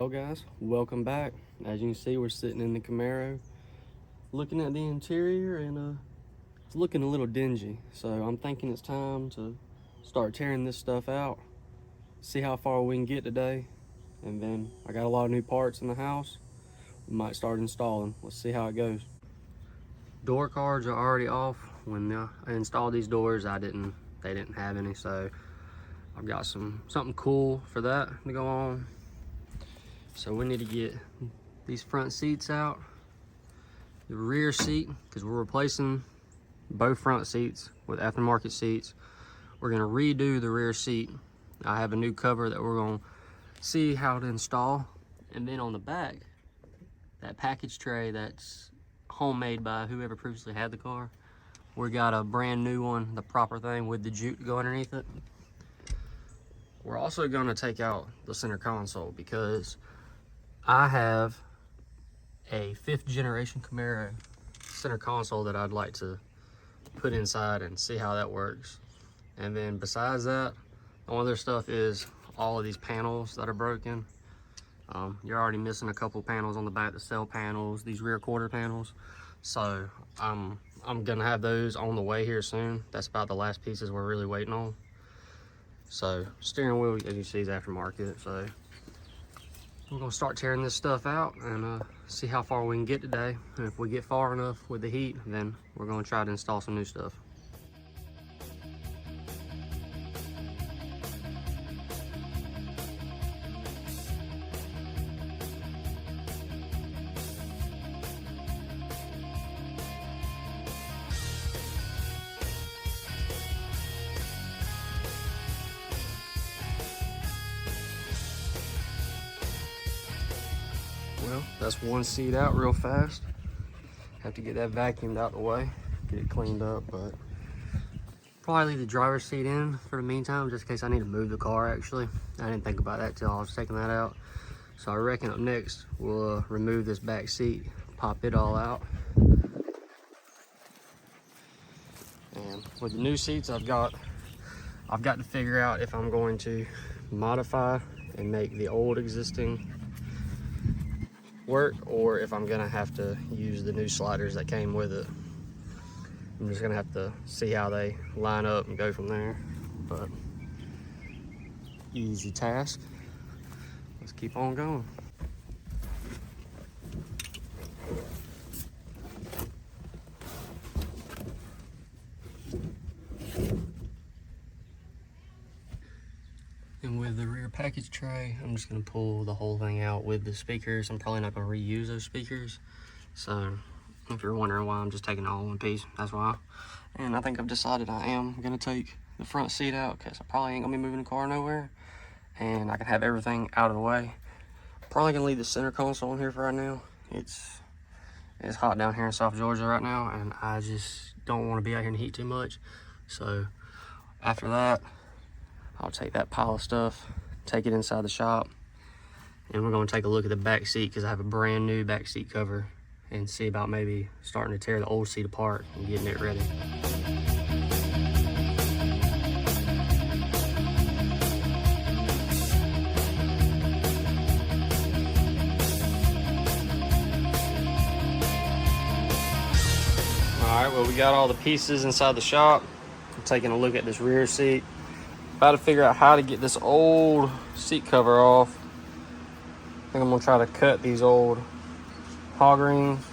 Hello guys, welcome back. As you can see, we're sitting in the Camaro looking at the interior, and it's looking a little dingy. So I'm thinking it's time to start tearing this stuff out, see how far we can get today, and then I got a lot of new parts in the house. We might start installing. Let's see how it goes. Door cards are already off. When I installed these doors, they didn't have any, so I've got something cool for that to go on. So we need to get these front seats out, the rear seat, because we're replacing both front seats with aftermarket seats. We're gonna redo the rear seat. I have a new cover that we're gonna see how to install. And then on the back, that package tray that's homemade by whoever previously had the car, we got a brand new one, the proper thing with the jute to go underneath it. We're also gonna take out the center console because I have a 5th generation Camaro center console that I'd like to put inside and see how that works. And then besides that, the other stuff is all of these panels that are broken. You're already missing a couple panels on the back, the cell panels, these rear quarter panels. So I'm gonna have those on the way here soon. That's about the last pieces we're really waiting on. So steering wheel, as you see, is aftermarket. So we're gonna start tearing this stuff out and see how far we can get today. And if we get far enough with the heat, then we're gonna try to install some new stuff. Well, that's one seat out real fast. Have to get that vacuumed out the way, get it cleaned up, but probably leave the driver's seat in for the meantime, just in case I need to move the car actually. I didn't think about that till I was taking that out. So I reckon up next, we'll remove this back seat, pop it all out. And with the new seats, I've got to figure out if I'm going to modify and make the old existing work, or if I'm gonna have to use the new sliders that came with it. I'm just gonna have to see how they line up and go from there. But easy task. Let's keep on going. And with the rear package tray, I'm just gonna pull the whole thing out with the speakers. I'm probably not gonna reuse those speakers. So if you're wondering why I'm just taking it all in one piece, that's why. And I think I've decided I am gonna take the front seat out because I probably ain't gonna be moving the car nowhere. And I can have everything out of the way. Probably gonna leave the center console in here for right now. It's hot down here in South Georgia right now, and I just don't wanna be out here in the heat too much. So after that, I'll take that pile of stuff, take it inside the shop, and we're gonna take a look at the back seat because I have a brand new back seat cover, and see about maybe starting to tear the old seat apart and getting it ready. All right, well, we got all the pieces inside the shop. I'm taking a look at this rear seat. About to figure out how to get this old seat cover off. I think I'm gonna try to cut these old hog rings.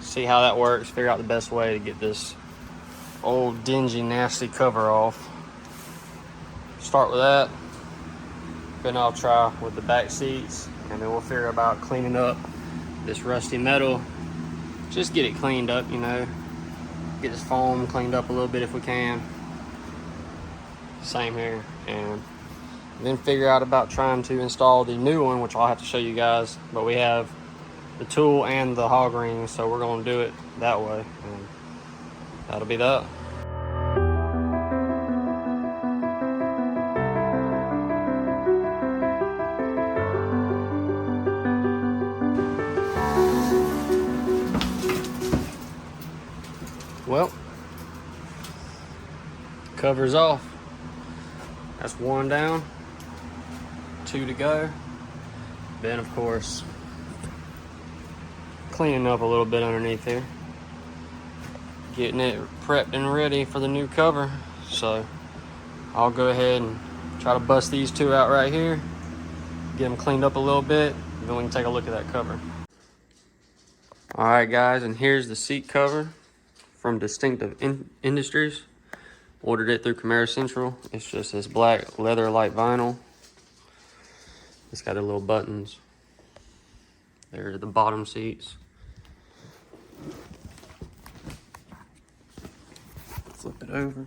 See how that works, figure out the best way to get this old dingy nasty cover off. Start with that. Then I'll try with the back seats, and then we'll figure about cleaning up this rusty metal. Just get it cleaned up, you know. Get this foam cleaned up a little bit if we can. Same here. And then figure out about trying to install the new one, which I'll have to show you guys. But we have the tool and the hog ring, so we're gonna do it that way. And that'll be that. Well, cover's off. That's one down, two to go. Then of course, cleaning up a little bit underneath here. Getting it prepped and ready for the new cover. So I'll go ahead and try to bust these two out right here, get them cleaned up a little bit, and then we can take a look at that cover. All right guys, and here's the seat cover from Distinctive Industries. Ordered it through Camaro Central. It's just this black leather light vinyl. It's got the little buttons. There are the bottom seats. Flip it over.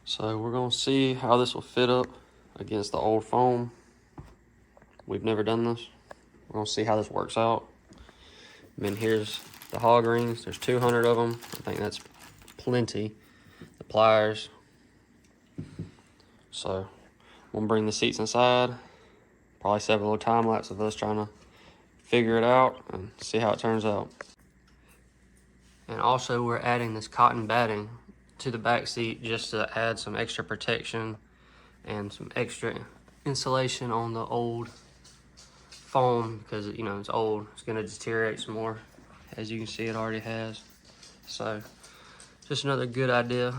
So we're gonna see how this will fit up against the old foam. We've never done this. We're gonna see how this works out. And then here's the hog rings. There's 200 of them. I think that's plenty. The pliers. So we'll bring the seats inside. Probably set a little time lapse of us trying to figure it out and see how it turns out. And also we're adding this cotton batting to the back seat just to add some extra protection and some extra insulation on the old foam, because you know it's old, it's going to deteriorate some more. As you can see, it already has. So just another good idea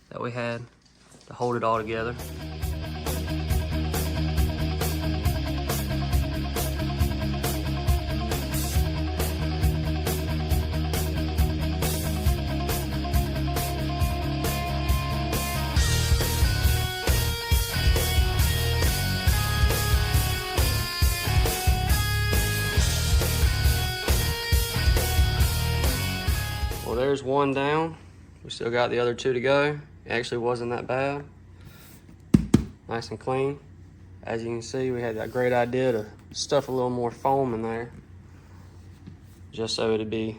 that we had to hold it all together. Well, there's one down. We still got the other two to go. It actually wasn't that bad. Nice and clean. As you can see, we had that great idea to stuff a little more foam in there, just so it'd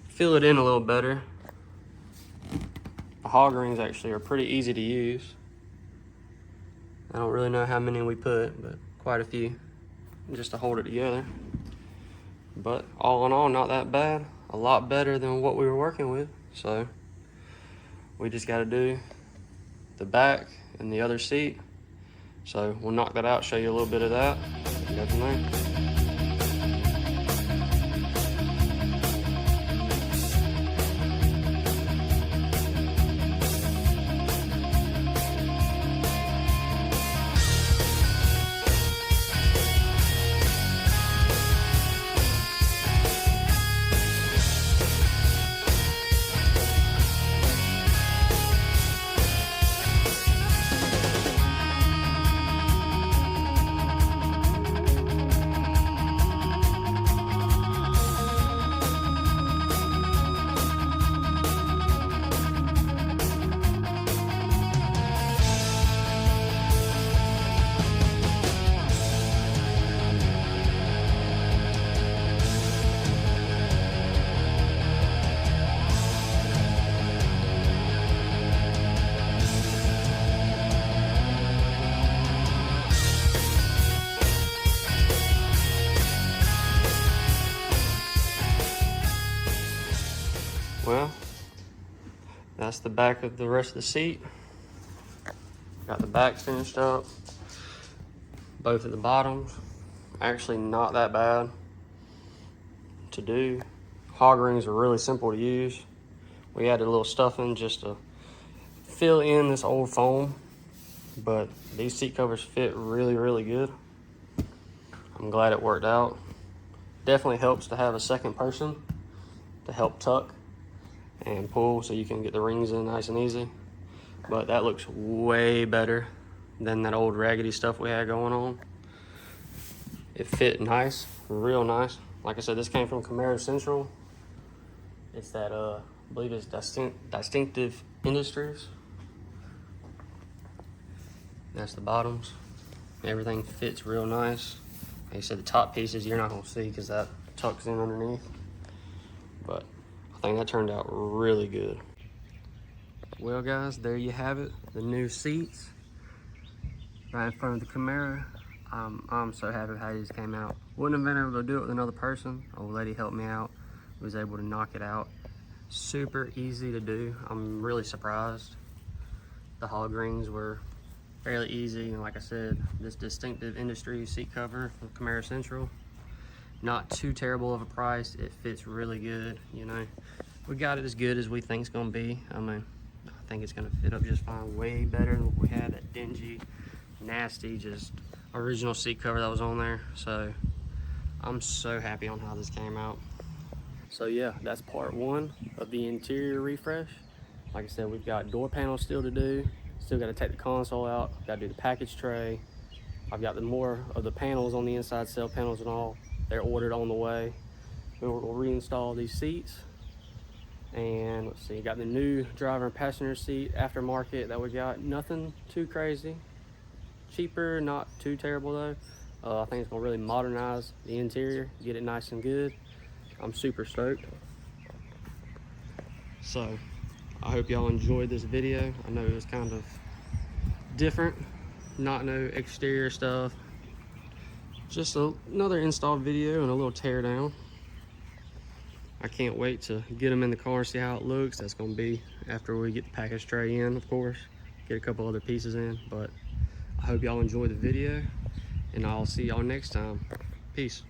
fill it in a little better. The hog rings actually are pretty easy to use. I don't really know how many we put, but quite a few, just to hold it together. But all in all, not that bad. A lot better than what we were working with. So we just got to do the back and the other seat. So we'll knock that out, show you a little bit of that, and go from there. Well, that's the back of the rest of the seat. Got the back finished up. Both of the bottoms. Actually not that bad to do. Hog rings are really simple to use. We added a little stuffing just to fill in this old foam, but these seat covers fit really, really good. I'm glad it worked out. Definitely helps to have a second person to help tuck and pull so you can get the rings in nice and easy. But that looks way better than that old raggedy stuff we had going on. It fit nice, real nice. Like I said, this came from Camaro Central. It's that, I believe it's Distinctive Industries. That's the bottoms. Everything fits real nice. Like I said, the top pieces you're not gonna see because that tucks in underneath. But I think that turned out really good. Well guys, there you have it. The new seats right in front of the Camaro. I'm so happy how these came out. Wouldn't have been able to do it with another person. Old lady helped me out. Was able to knock it out. Super easy to do. I'm really surprised. The hog rings were fairly easy. And like I said, this distinctive industry seat cover from Camaro Central, not too terrible of a price. It fits really good, you know. We got it as good as we think it's gonna be. I mean, I think it's gonna fit up just fine, way better than what we had, that dingy, nasty, just original seat cover that was on there. So I'm so happy on how this came out. So yeah, that's part one of the interior refresh. Like I said, we've got door panels still to do. Still got to take the console out. Got to do the package tray. I've got the more of the panels on the inside, cell panels and all. They're ordered on the way. We'll reinstall these seats. And let's see, got the new driver and passenger seat aftermarket that we got. Nothing too crazy. Cheaper, not too terrible though. I think it's gonna really modernize the interior, get it nice and good. I'm super stoked. So I hope y'all enjoyed this video. I know it was kind of different, not no exterior stuff, just another install video and a little teardown. I can't wait to get them in the car and see how it looks. That's going to be after we get the package tray in, of course, get a couple other pieces in. But I hope y'all enjoy the video, and I'll see y'all next time. Peace.